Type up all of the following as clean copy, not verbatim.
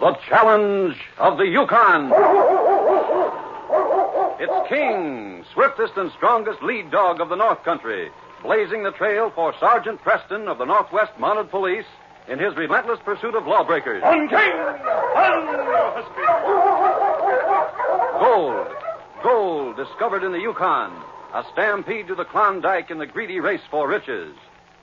The challenge of the Yukon. It's King, swiftest and strongest lead dog of the North Country, blazing the trail for Sergeant Preston of the Northwest Mounted Police in his relentless pursuit of lawbreakers. On King! On Husky! Gold discovered in the Yukon. A stampede to the Klondike in the greedy race for riches.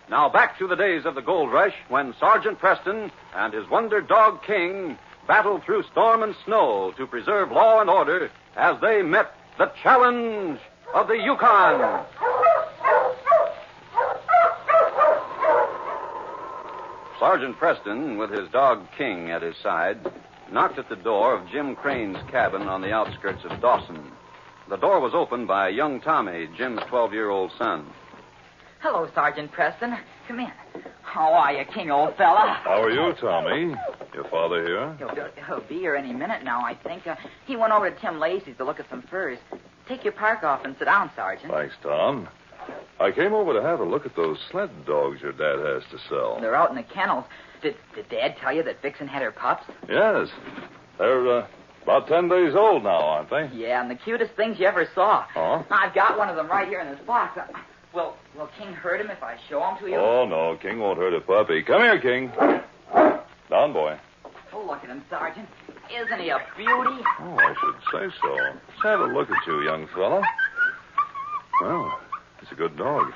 Now back to the days of the gold rush when Sergeant Preston and his wonder dog King battled through storm and snow to preserve law and order as they met the challenge of the Yukon. Sergeant Preston, with his dog King at his side, knocked at the door of Jim Crane's cabin on the outskirts of Dawson. The door was opened by young Tommy, Jim's 12-year-old son. Hello, Sergeant Preston. Come in. How are you, King, old fella? How are you, Tommy? Your father here? He'll be here any minute now, I think. He went over to Tim Lacey's to look at some furs. Take your park off and sit down, Sergeant. Thanks, Tom. I came over to have a look at those sled dogs your dad has to sell. They're out in the kennels. Did Dad tell you that Vixen had her pups? Yes. They're about 10 days old now, aren't they? Yeah, and the cutest things you ever saw. Oh? I've got one of them right here in this box. Will King hurt him if I show him to you? Oh, no. King won't hurt a puppy. Come here, King. Down, boy. Oh, look at him, Sergeant. Isn't he a beauty? Oh, I should say so. Let's have a look at you, young fella. Well, he's a good dog.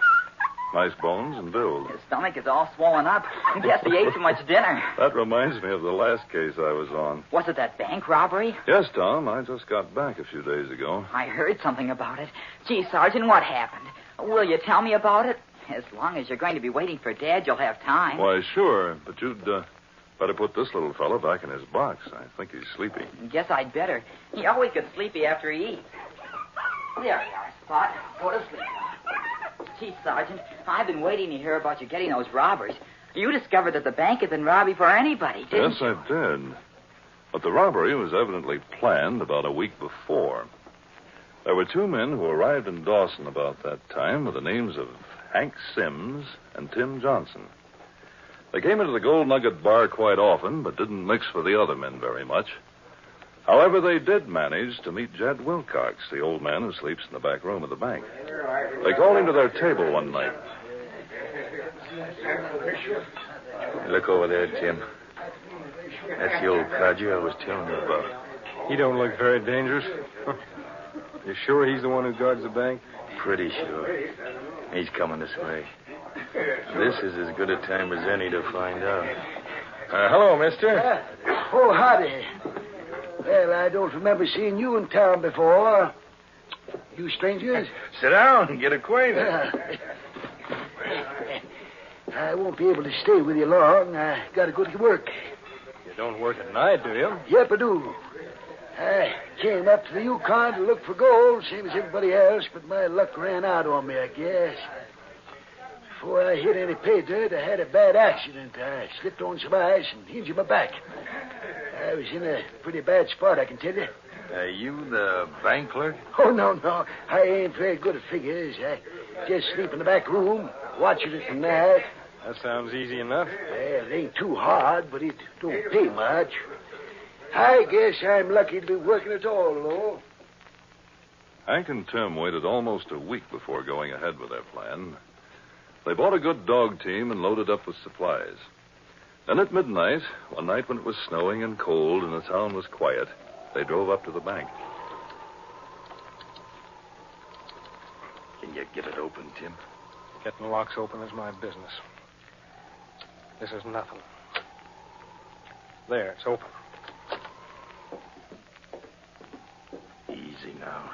Nice bones and build. His stomach is all swollen up. I guess he ate too much dinner. That reminds me of the last case I was on. Was it that bank robbery? Yes, Tom. I just got back a few days ago. I heard something about it. Gee, Sergeant, what happened? Will you tell me about it? As long as you're going to be waiting for Dad, you'll have time. Why, sure. But you'd better put this little fella back in his box. I think he's sleepy. Guess I'd better. He always gets sleepy after he eats. There you are, Spot. Go to sleep. Gee, Sergeant, I've been waiting to hear about you getting those robbers. You discovered that the bank had been robbed before anybody, didn't you? Yes, I did. But the robbery was evidently planned about a week before. There were two men who arrived in Dawson about that time with the names of Hank Sims and Tim Johnson. They came into the Gold Nugget bar quite often, but didn't mix with the other men very much. However, they did manage to meet Jed Wilcox, the old man who sleeps in the back room of the bank. They called him to their table one night. Look over there, Tim. That's the old codger I was telling you about. He don't look very dangerous. You sure he's the one who guards the bank? Pretty sure. He's coming this way. This is as good a time as any to find out. Hello, mister. Oh, howdy. Well, I don't remember seeing you in town before. You strangers? Sit down and get acquainted. I won't be able to stay with you long. I got to go to work. You don't work at night, do you? Yep, I do. I came up to the Yukon to look for gold, same as everybody else, but my luck ran out on me, I guess. Before I hit any pay dirt, I had a bad accident. I slipped on some ice and injured my back. I was in a pretty bad spot, I can tell you. Are you the bank clerk? Oh, no. I ain't very good at figures. I just sleep in the back room, watching it from night. That sounds easy enough. Well, it ain't too hard, but it don't pay much. I guess I'm lucky to be working at all, though. Hank and Tim waited almost a week before going ahead with their plan. They bought a good dog team and loaded up with supplies. Then at midnight, one night when it was snowing and cold and the town was quiet, they drove up to the bank. Can you get it open, Tim? Getting locks open is my business. This is nothing. There, it's open. Easy now.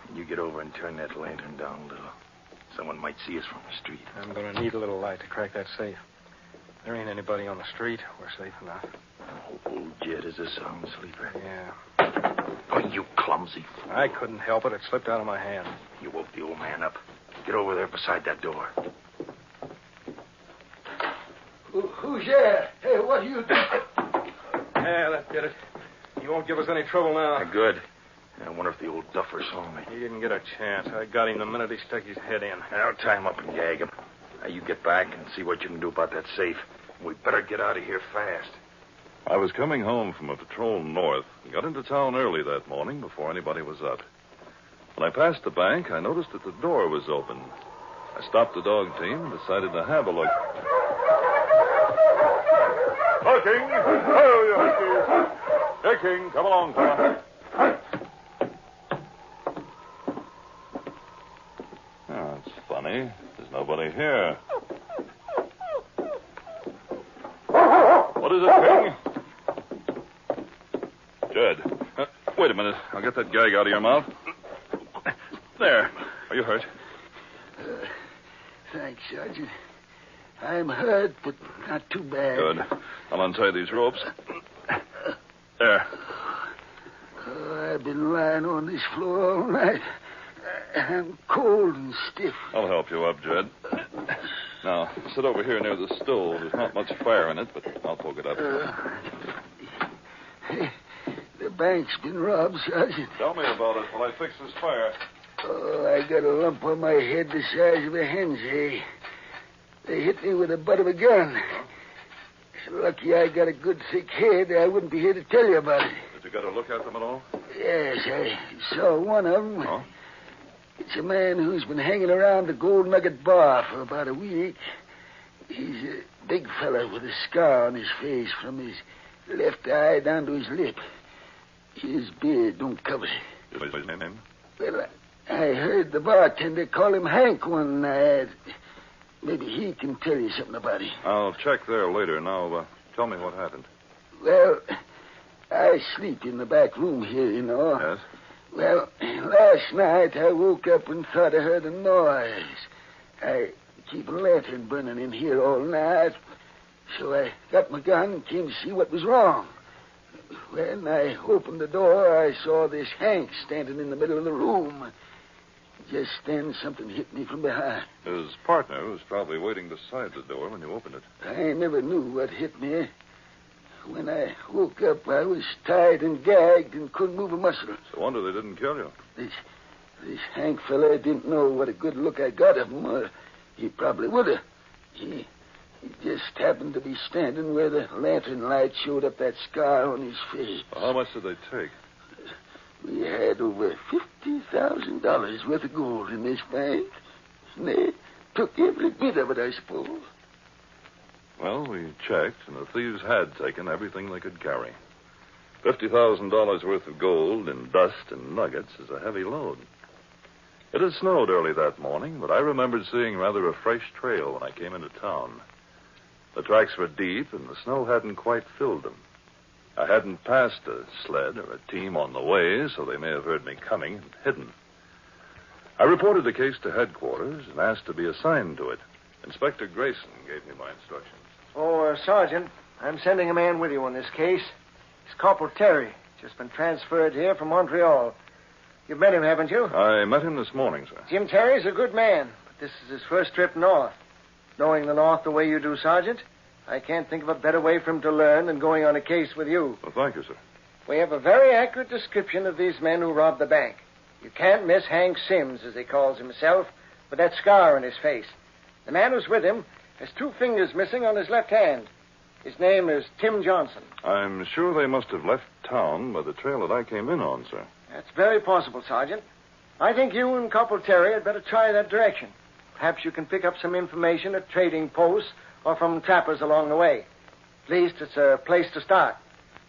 Can you get over and turn that lantern down a little? Someone might see us from the street. I'm going to need a little light to crack that safe. There ain't anybody on the street. We're safe enough. Oh, old Jed is a sound sleeper. Yeah. Oh, you clumsy fool. I couldn't help it. It slipped out of my hand. You woke the old man up. Get over there beside that door. Who's there? Hey, what are you doing? Yeah, that did it. You won't give us any trouble now. Good. I wonder if the old duffer saw me. He didn't get a chance. I got him the minute he stuck his head in. Now tie him up and gag him. Now you get back and see what you can do about that safe. We better get out of here fast. I was coming home from a patrol north and got into town early that morning before anybody was up. When I passed the bank, I noticed that the door was open. I stopped the dog team and decided to have a look. Hi, King. Oh, you Huskies. Hey, King, come along, fella. Oh, it's funny. There's nobody here. What is it, King? Jed. Wait a minute. I'll get that gag out of your mouth. There. Are you hurt? Thanks, Sergeant. I'm hurt, but not too bad. Good. I'll untie these ropes. There. Oh, I've been lying on this floor all night. I'm cold and stiff. I'll help you up, Jed. Now, sit over here near the stove. There's not much fire in it, but I'll poke it up. The bank's been robbed, Sergeant. Tell me about it while I fix this fire. Oh, I got a lump on my head the size of a hen's egg. They hit me with the butt of a gun. It's lucky I got a good thick head. I wouldn't be here to tell you about it. Did you get a look at them at all? Yes, I saw one of them. Oh? It's a man who's been hanging around the Gold Nugget Bar for about a week. He's a big fella with a scar on his face from his left eye down to his lip. His beard don't cover it. What's his name? Well, I heard the bartender call him Hank one night. Maybe he can tell you something about him. I'll check there later. Now, tell me what happened. Well, I sleep in the back room here, you know. Yes? Well, last night I woke up and thought I heard a noise. I keep a lantern burning in here all night, so I got my gun and came to see what was wrong. When I opened the door, I saw this Hank standing in the middle of the room. Just then, something hit me from behind. His partner was probably waiting beside the door when you opened it. I never knew what hit me. When I woke up, I was tied and gagged and couldn't move a muscle. It's a wonder they didn't kill you. This Hank fella didn't know what a good look I got of him, or he probably would have. He just happened to be standing where the lantern light showed up that scar on his face. Well, how much did they take? We had over $50,000 worth of gold in this bank. And they took every bit of it, I suppose. Well, we checked, and the thieves had taken everything they could carry. $50,000 worth of gold in dust and nuggets is a heavy load. It had snowed early that morning, but I remembered seeing rather a fresh trail when I came into town. The tracks were deep, and the snow hadn't quite filled them. I hadn't passed a sled or a team on the way, so they may have heard me coming and hidden. I reported the case to headquarters and asked to be assigned to it. Inspector Grayson gave me my instructions. Oh, Sergeant, I'm sending a man with you on this case. He's Corporal Terry. Just been transferred here from Montreal. You've met him, haven't you? I met him this morning, sir. Jim Terry's a good man, but this is his first trip north. Knowing the North the way you do, Sergeant, I can't think of a better way for him to learn than going on a case with you. Well, thank you, sir. We have a very accurate description of these men who robbed the bank. You can't miss Hank Sims, as he calls himself, with that scar on his face. The man who's with him has 2 fingers missing on his left hand. His name is Tim Johnson. I'm sure they must have left town by the trail that I came in on, sir. That's very possible, Sergeant. I think you and Corporal Terry had better try that direction. Perhaps you can pick up some information at trading posts or from trappers along the way. At least it's a place to start.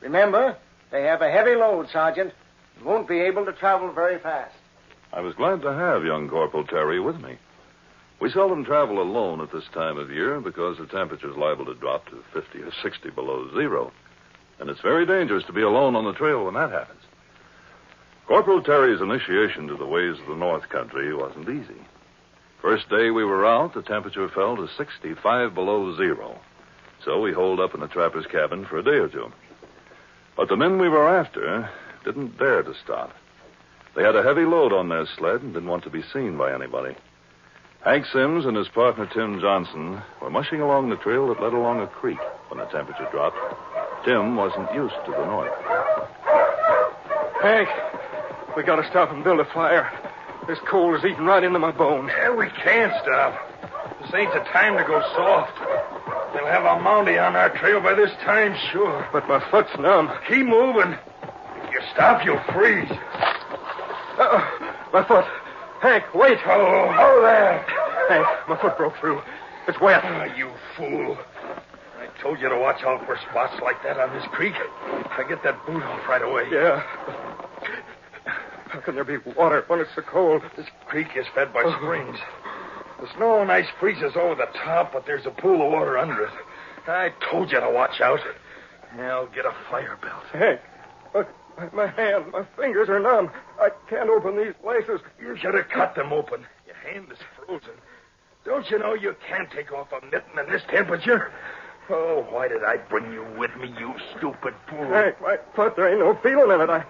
Remember, they have a heavy load, Sergeant, and won't be able to travel very fast. I was glad to have young Corporal Terry with me. We seldom travel alone at this time of year because the temperature's liable to drop to 50 or 60 below zero. And it's very dangerous to be alone on the trail when that happens. Corporal Terry's initiation to the ways of the North Country wasn't easy. First day we were out, the temperature fell to 65 below zero. So we holed up in the trapper's cabin for a day or two. But the men we were after didn't dare to stop. They had a heavy load on their sled and didn't want to be seen by anybody. Hank Sims and his partner Tim Johnson were mushing along the trail that led along a creek when the temperature dropped. Tim wasn't used to the north. Hank, we got to stop and build a fire. This cold is eating right into my bones. Yeah, we can't stop. This ain't the time to go soft. We'll have a Mountie on our trail by this time, sure. But my foot's numb. Keep moving. If you stop, you'll freeze. My foot. Hank, wait. Oh, there. Hank, my foot broke through. It's wet. Ah, you fool. I told you to watch out for spots like that on this creek. I get that boot off right away. Yeah. How can there be water when it's so cold? This creek is fed by springs. The snow and ice freezes over the top, but there's a pool of water under it. I told you to watch out. Now get a fire belt. Hank, my hand, my fingers are numb. I can't open these laces. You should have cut them open. Your hand is frozen. Don't you know you can't take off a mitten in this temperature? Oh, why did I bring you with me, you stupid fool? Hank, my foot, there ain't no feeling in it.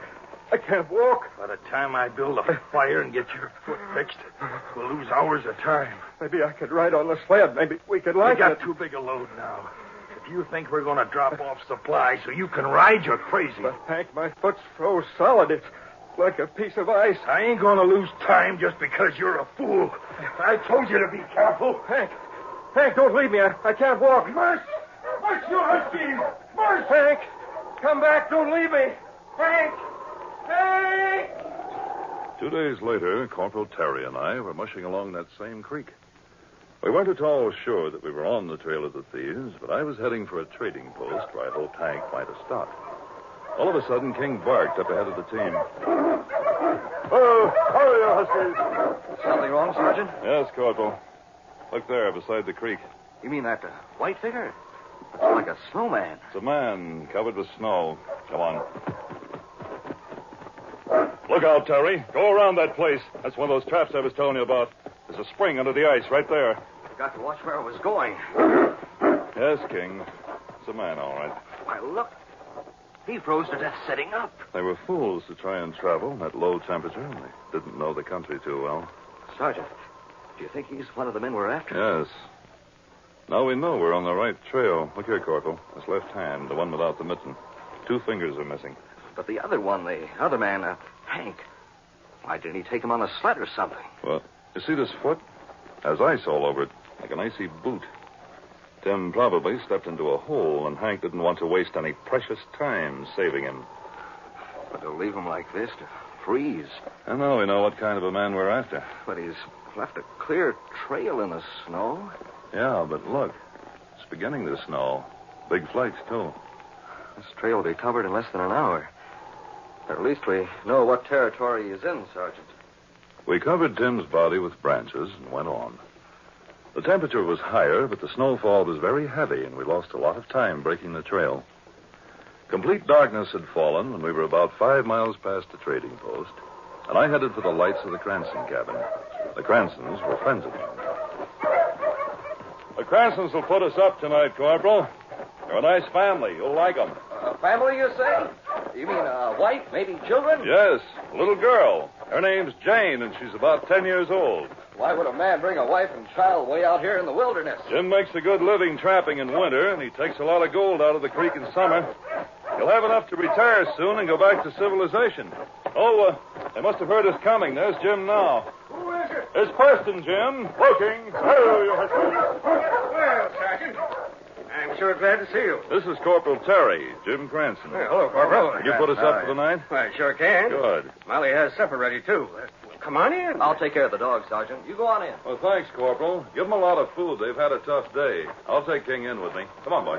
I can't walk. By the time I build a fire and get your foot fixed, we'll lose hours of time. Maybe I could ride on the sled. Maybe we could like We got it. too big a load now. If you think we're going to drop off supplies so you can ride, you're crazy. But, Hank, my foot's froze solid. It's like a piece of ice. I ain't going to lose time just because you're a fool. I told you to be careful. Hank, don't leave me. I can't walk. Merce! Merce, you husky! Merce! Hank, come back. Don't leave me. Hank! Hank! 2 days later, Corporal Terry and I were mushing along that same creek. We weren't at all sure that we were on the trail of the thieves, but I was heading for a trading post where I hoped Hank might have stopped. All of a sudden, King barked up ahead of the team. Oh, hurry, huskies! Something wrong, Sergeant? Yes, Corporal. Look there, beside the creek. You mean that white figure? It's like a snowman. It's a man covered with snow. Come on. Look out, Terry. Go around that place. That's one of those traps I was telling you about. There's a spring under the ice right there. Got to watch where I was going. Yes, King. It's a man, all right. Why, look. He froze to death sitting up. They were fools to try and travel at low temperature, and they didn't know the country too well. Sergeant, do you think he's one of the men we're after? Yes. Now we know we're on the right trail. Look here, Corporal. This left hand, the one without the mitten. 2 fingers are missing. But the other one, the other man, Hank, why didn't he take him on a sled or something? Well, you see this foot? Has ice all over it, like an icy boot. Tim probably stepped into a hole, and Hank didn't want to waste any precious time saving him. But to leave him like this, to freeze. And now we know what kind of a man we're after. But he's left a clear trail in the snow. Yeah, but look. It's beginning to snow. Big flakes, too. This trail will be covered in less than an hour. Or at least we know what territory he's in, Sergeant. We covered Tim's body with branches and went on. The temperature was higher, but the snowfall was very heavy, and we lost a lot of time breaking the trail. Complete darkness had fallen when we were about 5 miles past the trading post, and I headed for the lights of the Cranston cabin. The Cranstons were friends of mine. The Cranstons will put us up tonight, Corporal. They're a nice family. You'll like them. A family, you say? You mean a wife, maybe children? Yes, a little girl. Her name's Jane, and she's about 10 years old. Why would a man bring a wife and child way out here in the wilderness? Jim makes a good living trapping in winter, and he takes a lot of gold out of the creek in summer. He'll have enough to retire soon and go back to civilization. Oh, they must have heard us coming. There's Jim now. Who is it? It's Preston, Jim. Looking. Oh, you huskies. Well, Sergeant, I'm sure glad to see you. This is Corporal Terry, Jim Cranston. Hello, Corporal. Can you put us up for the night? I sure can. Good. Molly has supper ready, too. Come on in. I'll take care of the dog, Sergeant. You go on in. Well, thanks, Corporal. Give them a lot of food. They've had a tough day. I'll take King in with me. Come on, boy.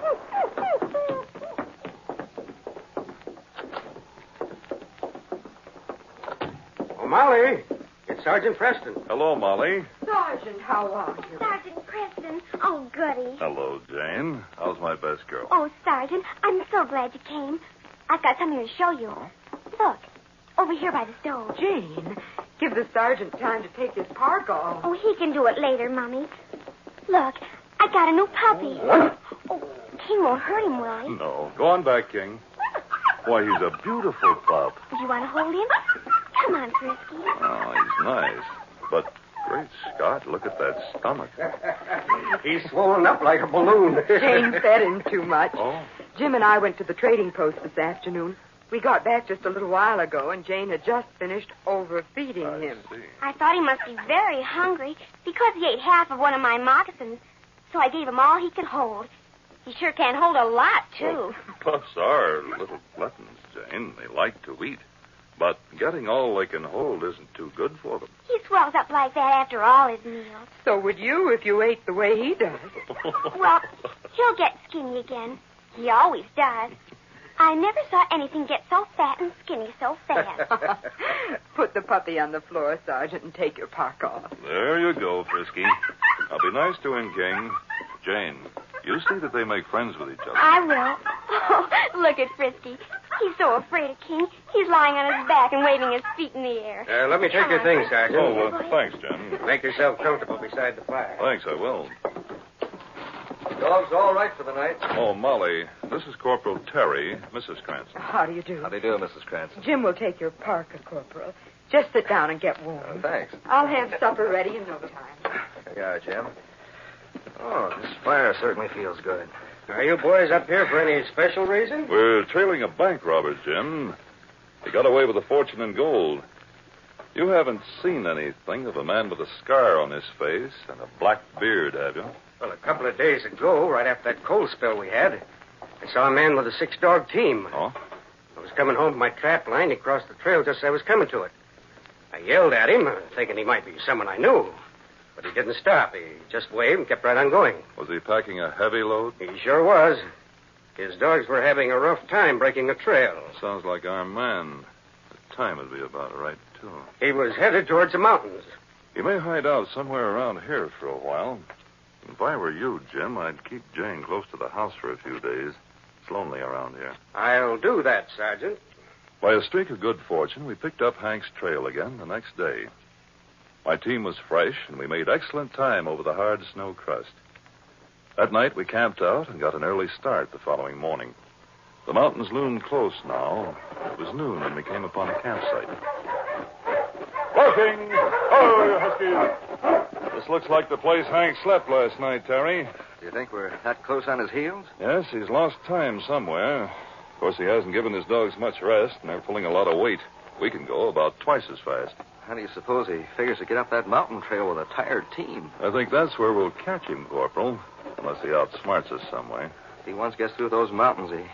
Oh, Molly, it's Sergeant Preston. Hello, Molly. Sergeant, how are you? Sergeant Preston. Oh, goody. Hello, Jane. How's my best girl? Oh, Sergeant, I'm so glad you came. I've got something to show you. Look, over here by the stove. Jane, give the sergeant time to take his park off. Oh, he can do it later, Mommy. Look, I got a new puppy. Oh, King won't hurt him, will he? No. Go on back, King. Why, he's a beautiful pup. Do you want to hold him? Come on, Frisky. Oh, he's nice. But, great Scott, look at that stomach. He's swollen up like a balloon. Jane fed him too much. Oh? Jim and I went to the trading post this afternoon. We got back just a little while ago, and Jane had just finished overfeeding him. See. I thought he must be very hungry because he ate half of one of my moccasins. So I gave him all he could hold. He sure can hold a lot, too. Well, pups are little gluttons, Jane. They like to eat. But getting all they can hold isn't too good for them. He swells up like that after all his meals. So would you if you ate the way he does. Well, he'll get skinny again. He always does. I never saw anything get so fat and skinny so fast. Put the puppy on the floor, Sergeant, and take your park off. There you go, Frisky. I'll be nice to him, King. Jane, you see that they make friends with each other. I will. Oh, look at Frisky. He's so afraid of King. He's lying on his back and waving his feet in the air. Let me take your things, Sergeant. Oh, thanks, Jim. Make yourself comfortable beside the fire. Thanks, I will. Dog's all right for the night. Oh, Molly, this is Corporal Terry, Mrs. Cranston. How do you do? How do you do, Mrs. Cranston? Jim will take your parka, Corporal. Just sit down and get warm. Thanks. I'll have supper ready in no time. Here you are, Jim. Oh, this fire certainly feels good. Are you boys up here for any special reason? We're trailing a bank robber, Jim. He got away with a fortune in gold. You haven't seen anything of a man with a scar on his face and a black beard, have you? Well, a couple of days ago, right after that coal spill we had, I saw a man with a 6-dog team. Oh? I was coming home from my trap line. He crossed the trail just as I was coming to it. I yelled at him, thinking he might be someone I knew. But he didn't stop. He just waved and kept right on going. Was he packing a heavy load? He sure was. His dogs were having a rough time breaking the trail. Sounds like our man. The time would be about right, too. He was headed towards the mountains. He may hide out somewhere around here for a while. If I were you, Jim, I'd keep Jane close to the house for a few days. It's lonely around here. I'll do that, Sergeant. By a streak of good fortune, we picked up Hank's trail again the next day. My team was fresh, and we made excellent time over the hard snow crust. That night, we camped out and got an early start the following morning. The mountains loomed close now. It was noon when we came upon a campsite. Barking! Oh, you huskies! This looks like the place Hank slept last night, Terry. Do you think we're that close on his heels? Yes, he's lost time somewhere. Of course, he hasn't given his dogs much rest, and they're pulling a lot of weight. We can go about twice as fast. How do you suppose he figures to get up that mountain trail with a tired team? I think that's where we'll catch him, Corporal, unless he outsmarts us some way. If he once gets through those mountains, he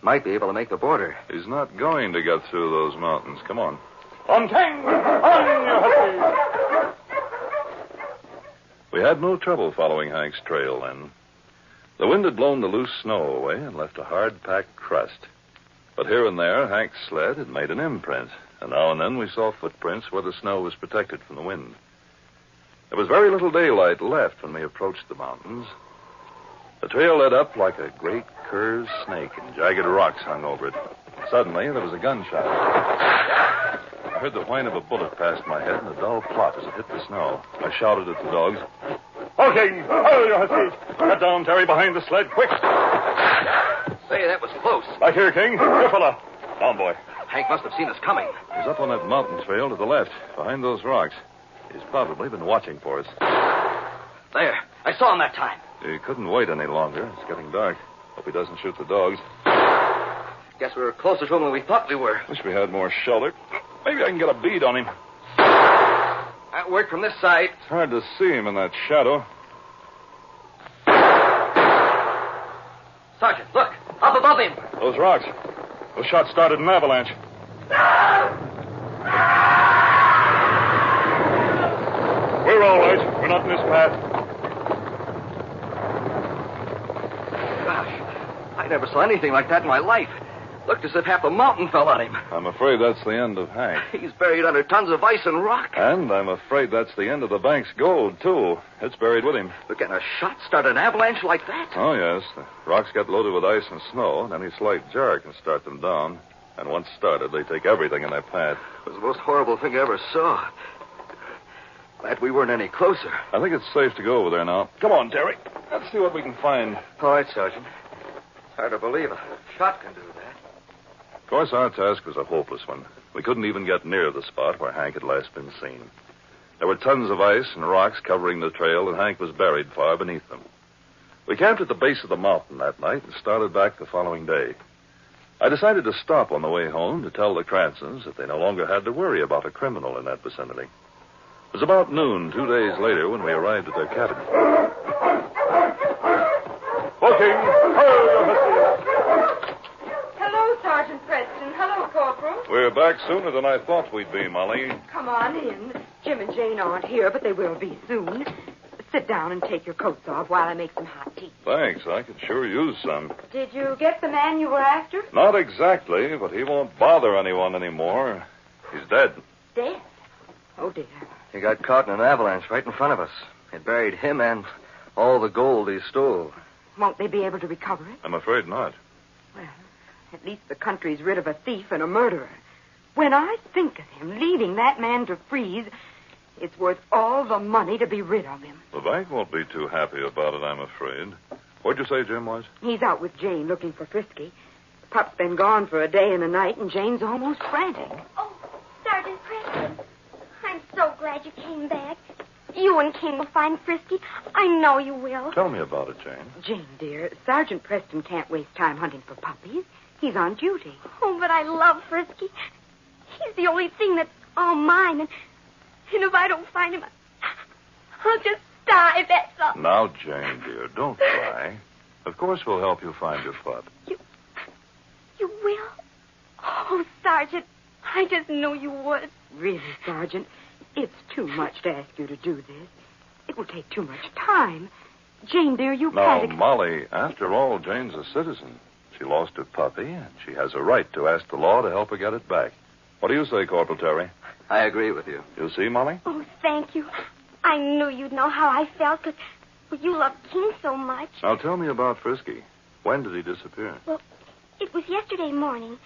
might be able to make the border. He's not going to get through those mountains. Come on. On King! On, you huskies! We had no trouble following Hank's trail then. The wind had blown the loose snow away and left a hard-packed crust. But here and there, Hank's sled had made an imprint, and now and then we saw footprints where the snow was protected from the wind. There was very little daylight left when we approached the mountains. The trail led up like a great curved snake, and jagged rocks hung over it. Suddenly, there was a gunshot. I heard the whine of a bullet past my head and a dull plop as it hit the snow. I shouted at the dogs. Okay, oh, you huskies. Get down, Terry, behind the sled, quick. Say, that was close. Back here, King. Here, fella. Down, boy. Hank must have seen us coming. He's up on that mountain trail to the left, behind those rocks. He's probably been watching for us. There. I saw him that time. He couldn't wait any longer. It's getting dark. Hope he doesn't shoot the dogs. Guess we were closer to him than we thought we were. Wish we had more shelter. Maybe I can get a bead on him. That worked from this side. It's hard to see him in that shadow. Sergeant, look. Up above him. Those rocks. Those shots started an avalanche. We're all right. We're not in this path. Gosh, I never saw anything like that in my life. Looked as if half the mountain fell on him. I'm afraid that's the end of Hank. He's buried under tons of ice and rock. And I'm afraid that's the end of the bank's gold, too. It's buried with him. But can a shot start an avalanche like that? Oh, yes. The rocks get loaded with ice and snow, and any slight jar can start them down. And once started, they take everything in their path. It was the most horrible thing I ever saw. Glad we weren't any closer. I think it's safe to go over there now. Come on, Terry. Let's see what we can find. All right, Sergeant. It's hard to believe a shot can do that. Of course, our task was a hopeless one. We couldn't even get near the spot where Hank had last been seen. There were tons of ice and rocks covering the trail, and Hank was buried far beneath them. We camped at the base of the mountain that night and started back the following day. I decided to stop on the way home to tell the Cranstons that they no longer had to worry about a criminal in that vicinity. It was about noon 2 days later when we arrived at their cabin. Walking! Sergeant Preston. Hello, Corporal. We're back sooner than I thought we'd be, Molly. Come on in. Jim and Jane aren't here, but they will be soon. Sit down and take your coats off while I make some hot tea. Thanks. I could sure use some. Did you get the man you were after? Not exactly, but he won't bother anyone anymore. He's dead. Dead? Oh, dear. He got caught in an avalanche right in front of us. It buried him and all the gold he stole. Won't they be able to recover it? I'm afraid not. Well, at least the country's rid of a thief and a murderer. When I think of him leaving that man to freeze, it's worth all the money to be rid of him. The bank won't be too happy about it, I'm afraid. What'd you say Jim was? He's out with Jane looking for Frisky. Pup's been gone for a day and a night, and Jane's almost frantic. Oh, Sergeant Preston, I'm so glad you came back. You and King will find Frisky. I know you will. Tell me about it, Jane. Jane, dear, Sergeant Preston can't waste time hunting for puppies. He's on duty. Oh, but I love Frisky. He's the only thing that's all mine, and if I don't find him, I'll just die, that's all. Now, Jane, dear, don't cry. Of course we'll help you find your pup. You will? Oh, Sergeant, I just knew you would. Really, Sergeant, it's too much to ask you to do this. It will take too much time. Jane, dear, you Now, can't... Molly, after all, Jane's a citizen. She lost her puppy, and she has a right to ask the law to help her get it back. What do you say, Corporal Terry? I agree with you. You see, Molly? Oh, thank you. I knew you'd know how I felt, because you love King so much. Now, tell me about Frisky. When did he disappear? Well, it was yesterday morning.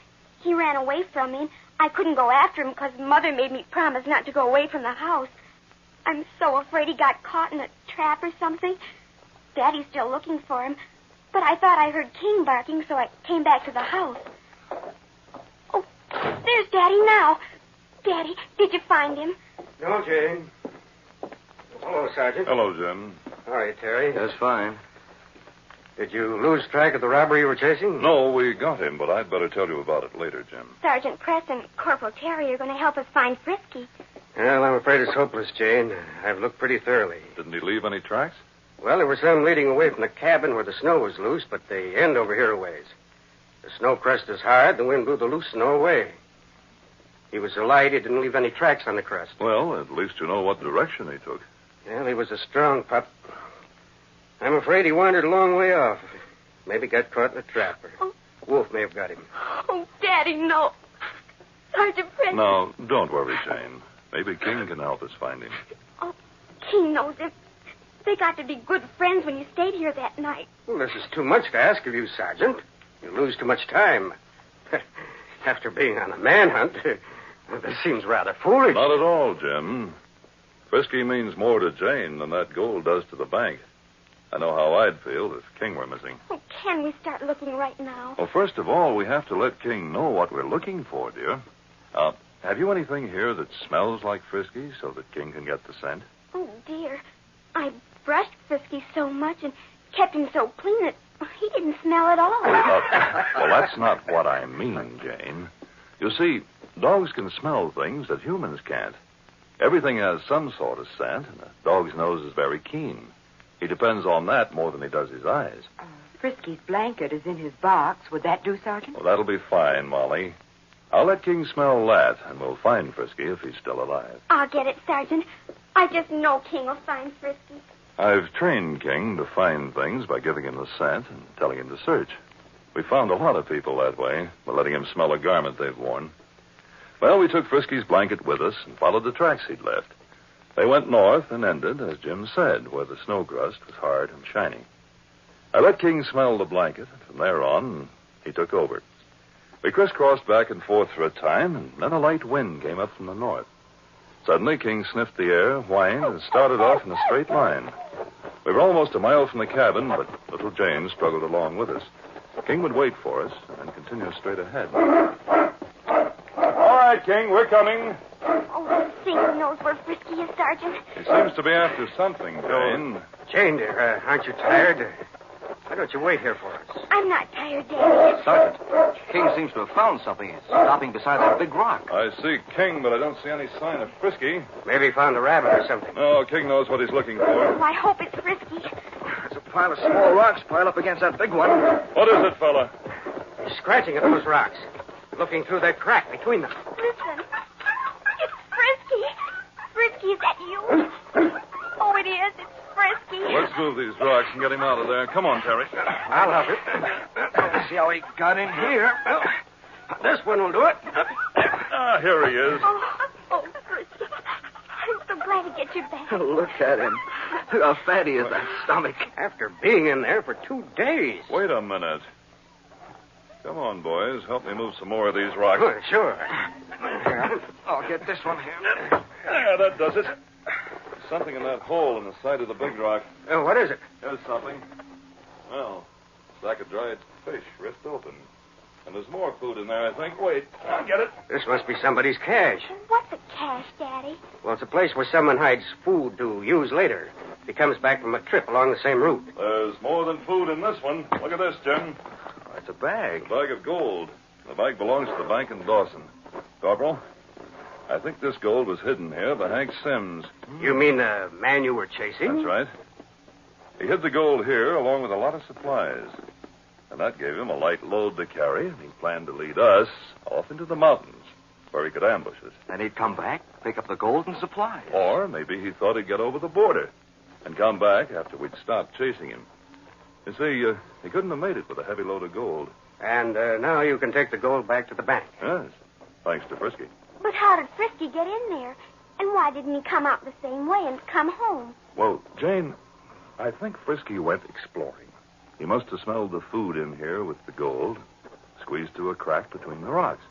He ran away from me, and I couldn't go after him because Mother made me promise not to go away from the house. I'm so afraid he got caught in a trap or something. Daddy's still looking for him, but I thought I heard King barking, so I came back to the house. Oh, there's Daddy now. Daddy, did you find him? No, Jane. Hello, Sergeant. Hello, Jim. All right, Terry. That's fine. Did you lose track of the robber you were chasing? No, we got him, but I'd better tell you about it later, Jim. Sergeant Preston and Corporal Terry are going to help us find Frisky. Well, I'm afraid it's hopeless, Jane. I've looked pretty thoroughly. Didn't he leave any tracks? Well, there were some leading away from the cabin where the snow was loose, but they end over here a ways. The snow crust is hard, the wind blew the loose snow away. He was so light he didn't leave any tracks on the crust. Well, at least you know what direction he took. Well, he was a strong pup. I'm afraid he wandered a long way off. Maybe got caught in a trap. Or Wolf may have got him. Oh, Daddy, no. Sergeant Preston. No, don't worry, Jane. Maybe King can help us find him. Oh, King knows him. They got to be good friends when you stayed here that night. Well, this is too much to ask of you, Sergeant. You lose too much time. After being on a manhunt, this seems rather foolish. Not at all, Jim. Frisky means more to Jane than that gold does to the bank. I know how I'd feel if King were missing. Oh, can we start looking right now? Well, first of all, we have to let King know what we're looking for, dear. Have you anything here that smells like Frisky so that King can get the scent? Oh, dear. I brushed Frisky so much and kept him so clean that he didn't smell at all. Well, that's not what I mean, Jane. You see, dogs can smell things that humans can't. Everything has some sort of scent, and a dog's nose is very keen. He depends on that more than he does his eyes. Frisky's blanket is in his box. Would that do, Sergeant? Well, that'll be fine, Molly. I'll let King smell that, and we'll find Frisky if he's still alive. I'll get it, Sergeant. I just know King will find Frisky. I've trained King to find things by giving him the scent and telling him to search. We found a lot of people that way by letting him smell a garment they've worn. Well, we took Frisky's blanket with us and followed the tracks he'd left. They went north and ended, as Jim said, where the snow crust was hard and shiny. I let King smell the blanket, and from there on, he took over. We crisscrossed back and forth for a time, and then a light wind came up from the north. Suddenly, King sniffed the air, whined, and started off in a straight line. We were almost a mile from the cabin, but little Jane struggled along with us. King would wait for us and continue straight ahead. All right, King, we're coming. Oh, the singer knows where Frisky is, Sergeant. He seems to be after something, Jane. Jane, dear, aren't you tired? Why don't you wait here for us? I'm not tired, Daddy. Sergeant, King seems to have found something. He's stopping beside that big rock. I see King, but I don't see any sign of Frisky. Maybe he found a rabbit or something. No, King knows what he's looking for. Oh, I hope it's Frisky. There's a pile of small rocks piled up against that big one. What is it, fella? He's scratching at those rocks. looking through that crack between them. Listen. It's Frisky. Frisky, is that you? Oh, it is. It's Frisky. Let's move these rocks and get him out of there. Come on, Terry. I'll help you. Let's see how he got in here. Well, this one will do it. Ah, here he is. Oh, Frisky. I'm so glad to get you back. Look at him. Look how fat he is, that stomach. After being in there for 2 days. Wait a minute. Come on, boys. Help me move some more of these rocks. Oh, sure. Here, I'll get this one here. Yeah, that does it. There's something in that hole in the side of the big rock. What is it? There's something. Well, a sack of dried fish ripped open. And there's more food in there, I think. Wait, I'll get it. This must be somebody's cache. What's a cache, Daddy? Well, it's a place where someone hides food to use later. If he comes back from a trip along the same route. There's more than food in this one. Look at this, Jim. It's a bag. It's a bag of gold. The bag belongs to the bank in Dawson. Corporal, I think this gold was hidden here by Hank Sims. You mean the man you were chasing? That's right. He hid the gold here along with a lot of supplies. And that gave him a light load to carry, and he planned to lead us off into the mountains where he could ambush us. And he'd come back, pick up the gold and supplies. Or maybe he thought he'd get over the border and come back after we'd stopped chasing him. You see, he couldn't have made it with a heavy load of gold. And now you can take the gold back to the bank. Yes, thanks to Frisky. But how did Frisky get in there? And why didn't he come out the same way and come home? Well, Jane, I think Frisky went exploring. He must have smelled the food in here with the gold, squeezed through a crack between the rocks.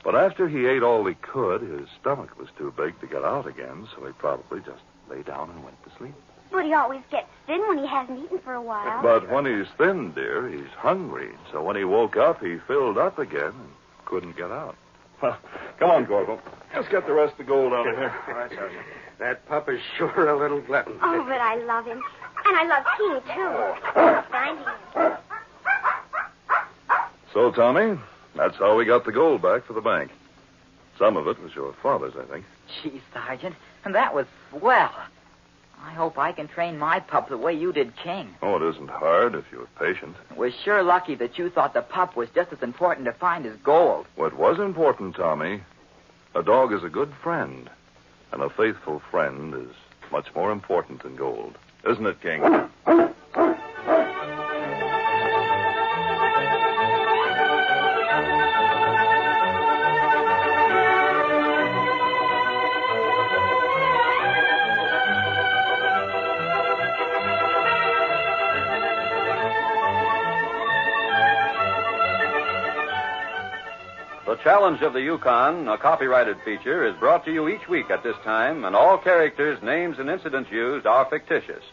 But after he ate all he could, his stomach was too big to get out again, so he probably just lay down and went to sleep. But he always gets thin when he hasn't eaten for a while. But when he's thin, dear, he's hungry. So when he woke up, he filled up again and couldn't get out. Well, come on, Corporal. Let's get the rest of the gold out of here. All right, Sergeant. That pup is sure a little glutton. Oh, but I love him. And I love King, too. Finding him. So, Tommy, that's how we got the gold back for the bank. Some of it was your father's, I think. Gee, Sergeant, that was swell. I hope I can train my pup the way you did King. Oh, it isn't hard if you're patient. It was sure lucky that you thought the pup was just as important to find as gold. What was important, Tommy, a dog is a good friend. And a faithful friend is much more important than gold. Isn't it, King? The Challenge of the Yukon, a copyrighted feature, is brought to you each week at this time, and all characters, names, and incidents used are fictitious.